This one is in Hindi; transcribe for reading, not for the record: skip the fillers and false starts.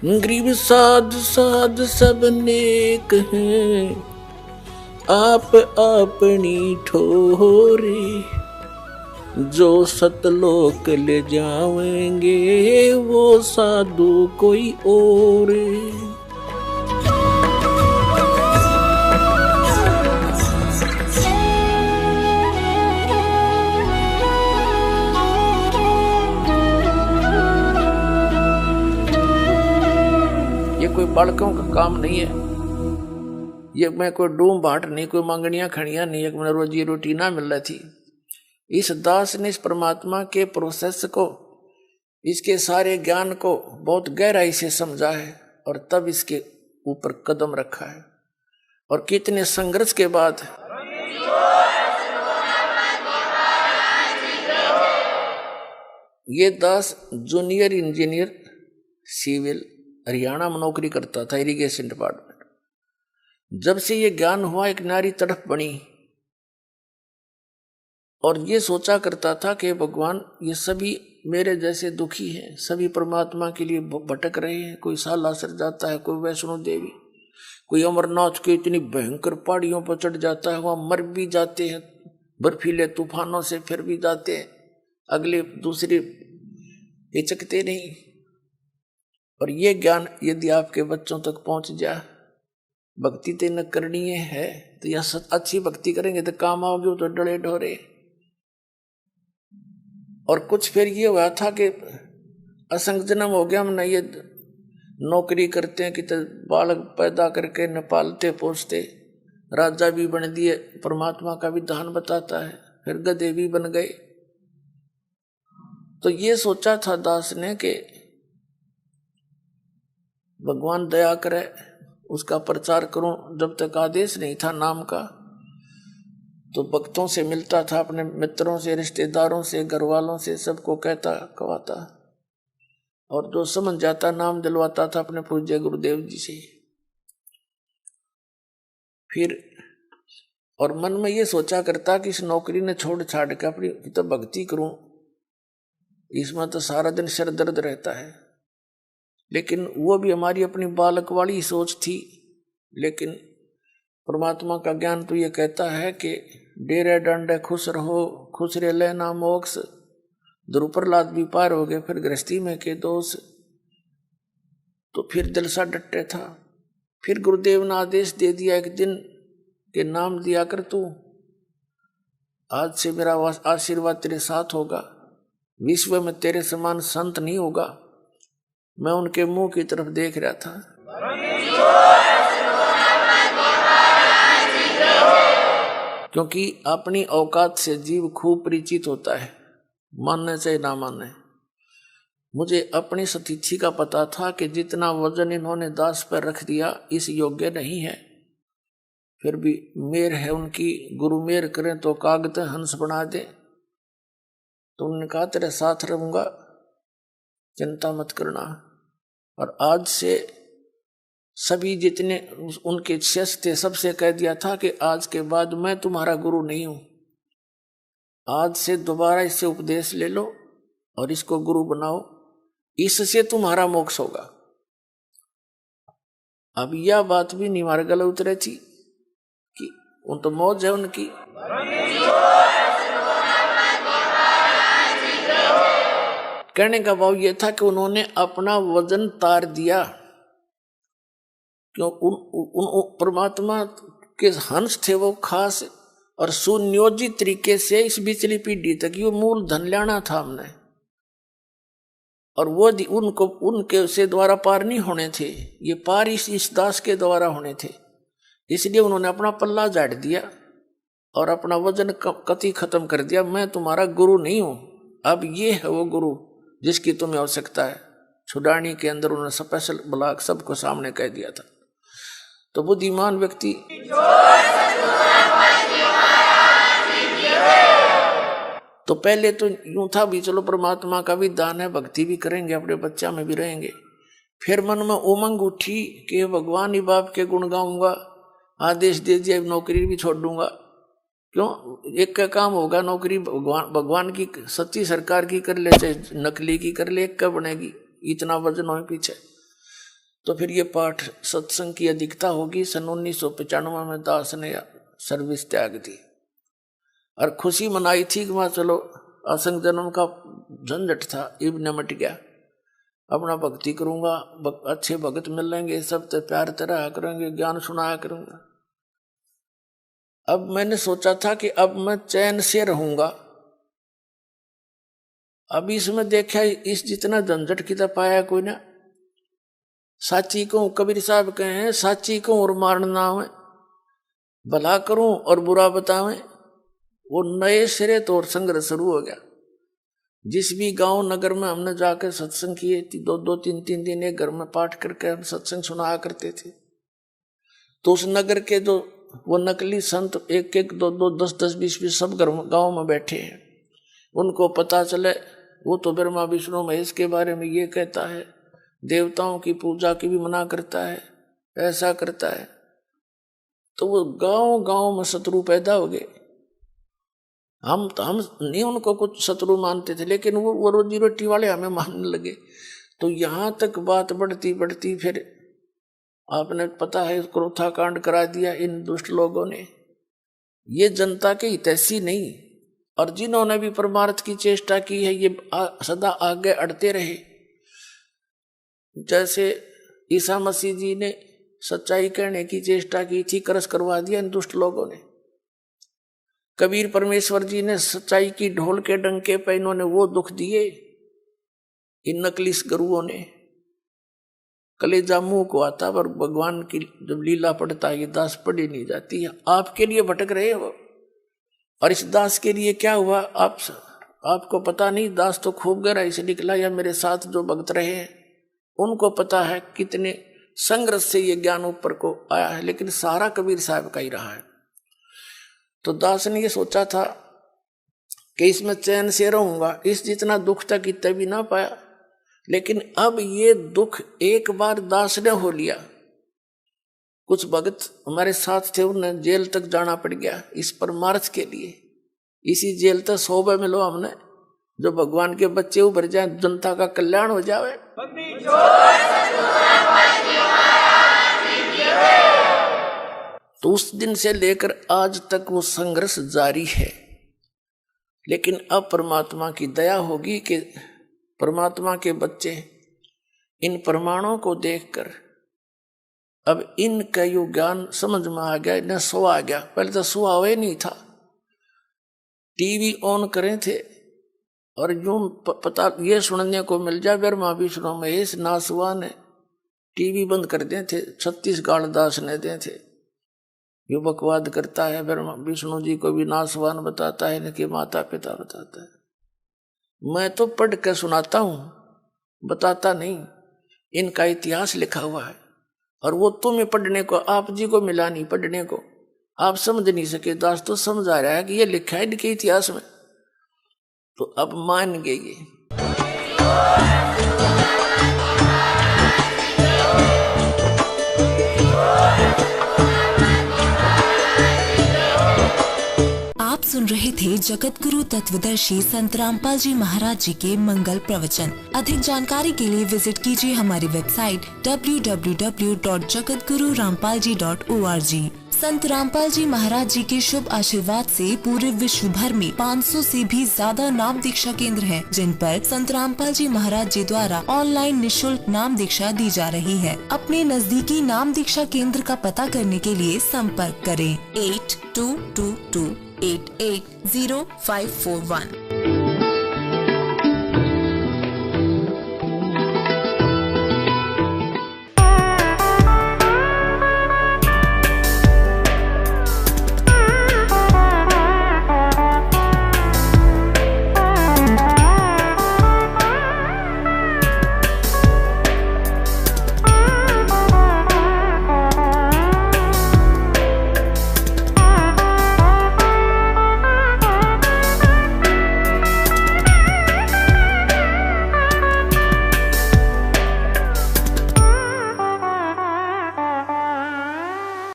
गरीब साध साध सब नेक हैं, आप अपनी ठोरे। जो सतलोक ले जाएंगे वो साधु कोई और। ये कोई बालकों का काम नहीं है, ये मैं कोई डूम बाट नहीं, कोई मंगनियां खड़ियां नहीं, एक मैं रोजी रोटी ना मिल रही थी। इस दास ने इस परमात्मा के प्रोसेस को, इसके सारे ज्ञान को बहुत गहराई से समझा है और तब इसके ऊपर कदम रखा है। और कितने संघर्ष के बाद ये दास जूनियर इंजीनियर सिविल हरियाणा में नौकरी करता था, इरिगेशन डिपार्टमेंट। जब से ये ज्ञान हुआ, एक नारी तड़प बनी और ये सोचा करता था कि भगवान ये सभी मेरे जैसे दुखी हैं, सभी परमात्मा के लिए भटक रहे हैं। कोई सालासर जाता है, कोई वैष्णो देवी, कोई अमरनाथ के इतनी भयंकर पहाड़ियों पर चढ़ जाता है, वहां मर भी जाते हैं, बर्फीले तूफानों से फिर भी जाते हैं, अगले दूसरे हिचकते नहीं। और ये ज्ञान यदि आपके बच्चों तक पहुंच जाए, भक्ति ते न करनी है तो यह अच्छी भक्ति करेंगे तो काम आओगे, तो डरे ढोरे। और कुछ फिर ये हुआ था कि असंग जन्म हो गया, हम न ये नौकरी करते हैं कि तो बालक पैदा करके न पालते पोसते, राजा भी बन दिए, परमात्मा का विधान बताता है, फिर गधे भी बन गए। तो ये सोचा था दास ने कि भगवान दया करे, उसका प्रचार करूं। जब तक आदेश नहीं था नाम का, तो भक्तों से मिलता था, अपने मित्रों से, रिश्तेदारों से, घर वालों से, सबको कहता कहवाता, और जो समझ जाता नाम दिलवाता था अपने पूज्य गुरुदेव जी से। फिर और मन में ये सोचा करता कि इस नौकरी ने छोड़ छाड़ के अपनी तो भक्ति करूं, इसमें तो सारा दिन सिर दर्द रहता है। लेकिन वो भी हमारी अपनी बालक वाली सोच थी। लेकिन परमात्मा का ज्ञान तो ये कहता है कि डेरे डंडे खुश रहो, खुश रे लेना मोक्ष। ध्रुव प्रहलाद भी पार हो गए, फिर गृहस्थी में के दोष। तो फिर दिल सा डटे था। फिर गुरुदेव ने आदेश दे दिया एक दिन के नाम दिया कर तू, आज से मेरा आशीर्वाद तेरे साथ होगा, विश्व में तेरे समान संत नहीं होगा। मैं उनके मुंह की तरफ देख रहा था। क्योंकि अपनी औकात से जीव खूब परिचित होता है, मानने चाहे ना माने। मुझे अपनी स्थिति का पता था कि जितना वजन इन्होंने दास पर रख दिया इस योग्य नहीं है। फिर भी मेर है उनकी, गुरु मेर करें तो कागज हंस बना दे। तो उन्होंने कहा तेरे साथ रहूंगा, चिंता मत करना। और आज से सभी जितने उनके शिष्य थे सबसे कह दिया था कि आज के बाद मैं तुम्हारा गुरु नहीं हूं, आज से दोबारा इससे उपदेश ले लो और इसको गुरु बनाओ, इससे तुम्हारा मोक्ष होगा। अब यह बात भी नहीं हमारे गले उतरे थी कि उन तो मौज है उनकी। कहने का भाव यह था कि उन्होंने अपना वजन तार दिया। क्यों? उन परमात्मा के हंस थे वो खास, और सुनियोजित तरीके से इस बिचली पीढ़ी तक ये मूल धन लाना था हमने। और वो उनको उनके से द्वारा पार नहीं होने थे, ये पार इस दास के द्वारा होने थे। इसलिए उन्होंने अपना पल्ला झाड़ दिया और अपना वजन कति खत्म कर दिया। मैं तुम्हारा गुरु नहीं हूं, अब ये है वो गुरु जिसकी तुम्हें आवश्यकता है। छुड़ानी के अंदर उन्होंने स्पेशल ब्लॉक सबको सामने कह दिया था। तो बुद्धिमान व्यक्ति तो पहले तो यूं था भी चलो परमात्मा का भी दान है, भक्ति भी करेंगे, अपने बच्चा में भी रहेंगे। फिर मन में उमंग उठी कि भगवान ही बाप के गुण गाऊंगा, आदेश दे दिया नौकरी भी छोड़ दूंगा। क्यों? एक का काम होगा, नौकरी भगवान की सच्ची सरकार की कर ले चाहे नकली की कर ले, एक का बनेगी, इतना वजन हो पीछे। तो फिर ये पाठ सत्संग की अधिकता होगी। सन 1995 में दास ने सर्विस त्याग दी और खुशी मनाई थी कि वहाँ चलो असंग जन्म का झंझट था, इब निमट गया, अपना भक्ति करूंगा, अच्छे भगत मिलेंगे, सब ते प्यार तरह करेंगे, ज्ञान सुनाया करूंगा। अब मैंने सोचा था कि अब मैं चैन से रहूंगा। अब इसमें देखा इस जितना झंझट कितना पाया कोई ना। साची को कबीर साहब कहे हैं, साची को और मारना है, भला करूं और बुरा बतावें। वो नए सिरे तो और संघर्ष शुरू हो गया। जिस भी गांव नगर में हमने जाकर सत्संग किए, 2-3 दिन एक घर में पाठ करके हम सत्संग सुनाया करते थे, तो उस नगर के जो वो नकली संत 1-1, 2-2, 10-10, 20-20 सब गांव में बैठे हैं, उनको पता चले वो तो ब्रह्मा विष्णु महेश के बारे में ये कहता है, देवताओं की पूजा की भी मना करता है, ऐसा करता है, तो वो गांव गांव में शत्रु पैदा हो गए। हम नहीं उनको कुछ शत्रु मानते थे, लेकिन वो रोजी रोटी वाले हमें मानने लगे। तो यहाँ तक बात बढ़ती बढ़ती फिर आपने पता है क्रोथा कांड करा दिया इन दुष्ट लोगों ने। ये जनता के हितैषी नहीं, और जिन्होंने भी परमार्थ की चेष्टा की है ये सदा आगे अड़ते रहे। जैसे ईसा मसीह जी ने सच्चाई कहने की चेष्टा की थी, करस करवा दिया इन दुष्ट लोगों ने। कबीर परमेश्वर जी ने सच्चाई की ढोल के डंके पे इन्होंने वो दुख दिए, इन नकली गुरुओं ने। कलेजा मुंह को आता, पर भगवान की जब लीला पढ़ता है ये दास पढ़ी नहीं जाती है। आपके लिए भटक रहे हो, और इस दास के लिए क्या हुआ आपको पता नहीं। दास तो खूब गहराई से निकला, या मेरे साथ जो भक्त रहे हैं उनको पता है कितने संघर्ष से ये ज्ञान ऊपर को आया है, लेकिन सारा कबीर साहब का ही रहा है। तो दास ने ये सोचा था कि इसमें चैन से रहूंगा, इस जितना दुख तक इतना भी ना पाया, लेकिन अब ये दुख एक बार दास ने हो लिया। कुछ भगत हमारे साथ थे, उन्हें जेल तक जाना पड़ गया इस परमार्थ के लिए। इसी जेल तक 100 मिलो हमने, जो भगवान के बच्चे उभर जाए, जनता का कल्याण हो जाए। तो उस दिन से लेकर आज तक वो संघर्ष जारी है। लेकिन अब परमात्मा की दया होगी कि परमात्मा के बच्चे इन प्रमाणों को देखकर अब इनका यो ज्ञान समझ में आ गया, इन्हें सो आ गया। पहले तो सुहा हुआ नहीं था, टीवी ऑन करें थे और यूं पता ये सुनने को मिल जाए ब्रह्मा विष्णु महेश नासवान है, टीवी बंद कर दे थे। 36 गाल दास ने दे थे। यो बकवाद करता है, ब्रह्मा विष्णु जी को भी नासवान बताता है, इनके माता पिता बताता है। मैं तो पढ़ के सुनाता हूं, बताता नहीं। इनका इतिहास लिखा हुआ है, और वो तुम्हें पढ़ने को, आप जी को मिला नहीं पढ़ने को, आप समझ नहीं सके। दास तो समझ आ रहा है कि ये लिखा है इनके इतिहास में, तो अब मान गए ये। आप सुन रहे थे जगत गुरु तत्वदर्शी संत रामपाल जी महाराज जी के मंगल प्रवचन। अधिक जानकारी के लिए विजिट कीजिए हमारी वेबसाइट www.jagatgururampalji.org। संत रामपाल जी महाराज जी के शुभ आशीर्वाद से पूरे विश्व भर में 500 से भी ज्यादा नाम दीक्षा केंद्र हैं, जिन पर संत रामपाल जी महाराज जी द्वारा ऑनलाइन निःशुल्क नाम दीक्षा दी जा रही है। अपने नजदीकी नाम दीक्षा केंद्र का पता करने के लिए संपर्क करें 8222880541।